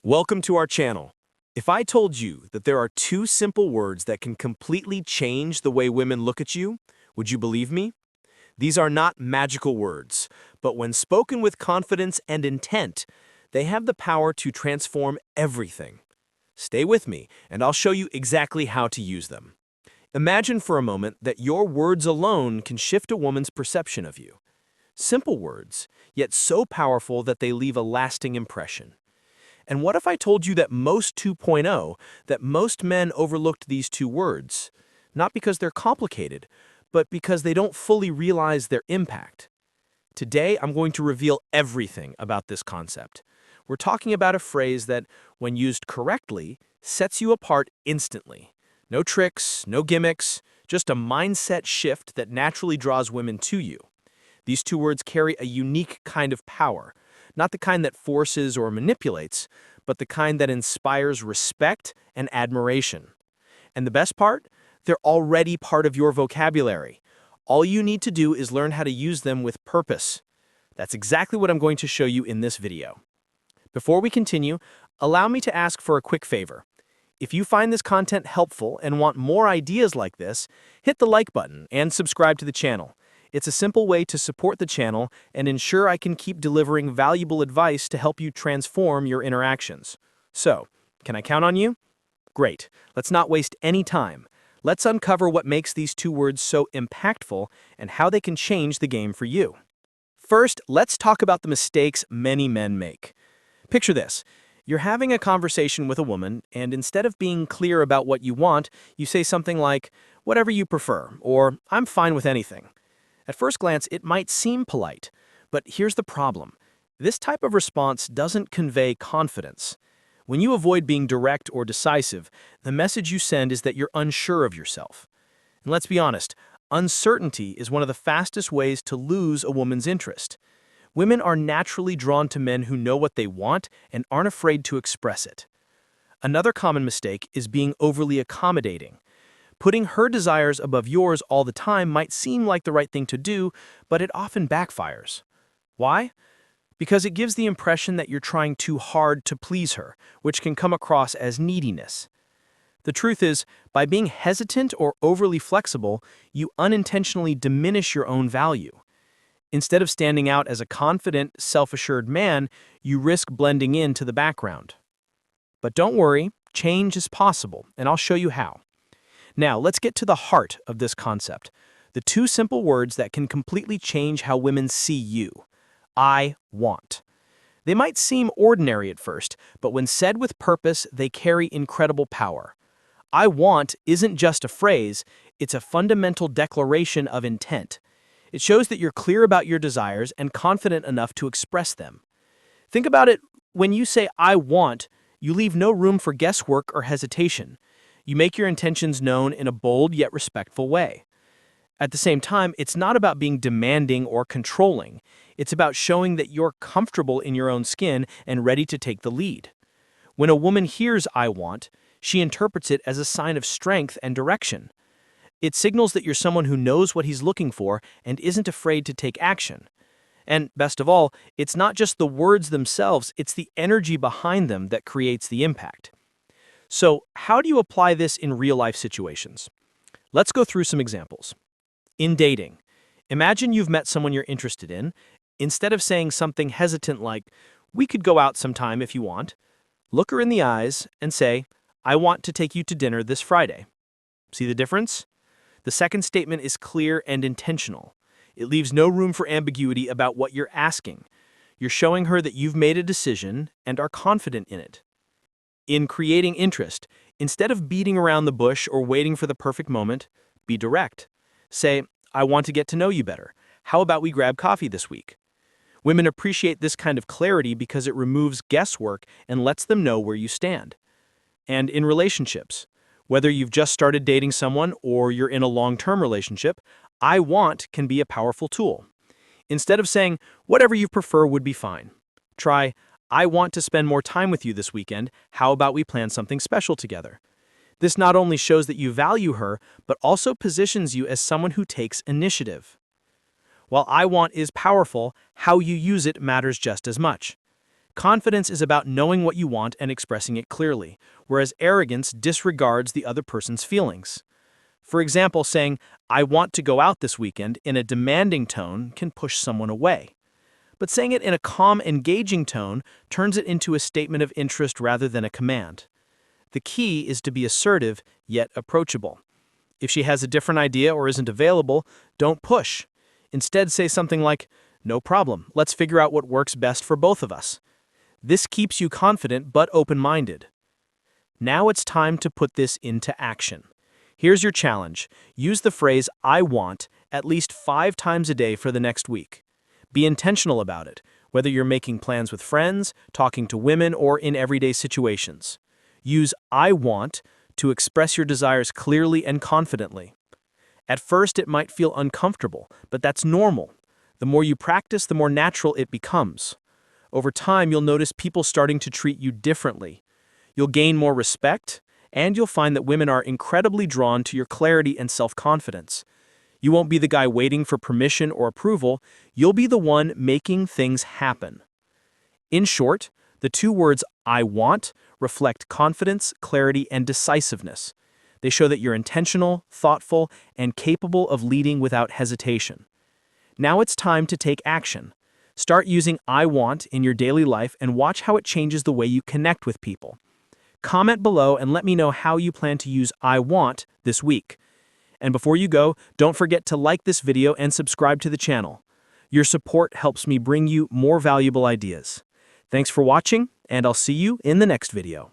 Welcome to our channel. If I told you that there are two simple words that can completely change the way women look at you, would you believe me? These are not magical words, but when spoken with confidence and intent, they have the power to transform everything. Stay with me, and I'll show you exactly how to use them. Imagine for a moment that your words alone can shift a woman's perception of you. Simple words, yet so powerful that they leave a lasting impression. And what if I told you that most 2.0, that most men overlooked these two words, not because they're complicated, but because they don't fully realize their impact? Today, I'm going to reveal everything about this concept. We're talking about a phrase that, when used correctly, sets you apart instantly. No tricks, no gimmicks, just a mindset shift that naturally draws women to you. These two words carry a unique kind of power, not the kind that forces or manipulates, but the kind that inspires respect and admiration. And the best part? They're already part of your vocabulary. All you need to do is learn how to use them with purpose. That's exactly what I'm going to show you in this video. Before we continue, allow me to ask for a quick favor. If you find this content helpful and want more ideas like this, hit the like button and subscribe to the channel. It's a simple way to support the channel and ensure I can keep delivering valuable advice to help you transform your interactions. So, can I count on you? Great. Let's not waste any time. Let's uncover what makes these two words so impactful and how they can change the game for you. First, let's talk about the mistakes many men make. Picture this. You're having a conversation with a woman, and instead of being clear about what you want, you say something like, "Whatever you prefer," or "I'm fine with anything." At first glance, it might seem polite, but here's the problem. This type of response doesn't convey confidence. When you avoid being direct or decisive, the message you send is that you're unsure of yourself. And let's be honest, uncertainty is one of the fastest ways to lose a woman's interest. Women are naturally drawn to men who know what they want and aren't afraid to express it. Another common mistake is being overly accommodating. Putting her desires above yours all the time might seem like the right thing to do, but it often backfires. Why? Because it gives the impression that you're trying too hard to please her, which can come across as neediness. The truth is, by being hesitant or overly flexible, you unintentionally diminish your own value. Instead of standing out as a confident, self-assured man, you risk blending into the background. But don't worry, change is possible, and I'll show you how. Now, let's get to the heart of this concept. The two simple words that can completely change how women see you. I want. They might seem ordinary at first, but when said with purpose, they carry incredible power. I want isn't just a phrase, it's a fundamental declaration of intent. It shows that you're clear about your desires and confident enough to express them. Think about it, when you say I want, you leave no room for guesswork or hesitation. You make your intentions known in a bold yet respectful way. At the same time, it's not about being demanding or controlling. It's about showing that you're comfortable in your own skin and ready to take the lead. When a woman hears I want, she interprets it as a sign of strength and direction. It signals that you're someone who knows what he's looking for and isn't afraid to take action. And best of all, it's not just the words themselves, it's the energy behind them that creates the impact. So, how do you apply this in real-life situations? Let's go through some examples. In dating, imagine you've met someone you're interested in. Instead of saying something hesitant like, "We could go out sometime if you want," look her in the eyes and say, "I want to take you to dinner this Friday." See the difference? The second statement is clear and intentional. It leaves no room for ambiguity about what you're asking. You're showing her that you've made a decision and are confident in it. In creating interest, instead of beating around the bush or waiting for the perfect moment, be direct. Say, "I want to get to know you better. How about we grab coffee this week?" Women appreciate this kind of clarity because it removes guesswork and lets them know where you stand. And in relationships, whether you've just started dating someone or you're in a long-term relationship, I want can be a powerful tool. Instead of saying, "Whatever you prefer would be fine," try, "I want to spend more time with you this weekend. How about we plan something special together?" This not only shows that you value her, but also positions you as someone who takes initiative. While I want is powerful, how you use it matters just as much. Confidence is about knowing what you want and expressing it clearly, whereas arrogance disregards the other person's feelings. For example, saying, "I want to go out this weekend" in a demanding tone can push someone away. But saying it in a calm, engaging tone turns it into a statement of interest rather than a command. The key is to be assertive, yet approachable. If she has a different idea or isn't available, don't push. Instead, say something like, "No problem, let's figure out what works best for both of us." This keeps you confident but open-minded. Now it's time to put this into action. Here's your challenge. Use the phrase "I want" at least 5 times a day for the next week. Be intentional about it, whether you're making plans with friends, talking to women, or in everyday situations. Use "I want" to express your desires clearly and confidently. At first, it might feel uncomfortable, but that's normal. The more you practice, the more natural it becomes. Over time, you'll notice people starting to treat you differently. You'll gain more respect, and you'll find that women are incredibly drawn to your clarity and self-confidence. You won't be the guy waiting for permission or approval, you'll be the one making things happen. In short, the 2 words "I want" reflect confidence, clarity, and decisiveness. They show that you're intentional, thoughtful, and capable of leading without hesitation. Now it's time to take action. Start using "I want" in your daily life and watch how it changes the way you connect with people. Comment below and let me know how you plan to use "I want" this week. And before you go, don't forget to like this video and subscribe to the channel. Your support helps me bring you more valuable ideas. Thanks for watching, and I'll see you in the next video.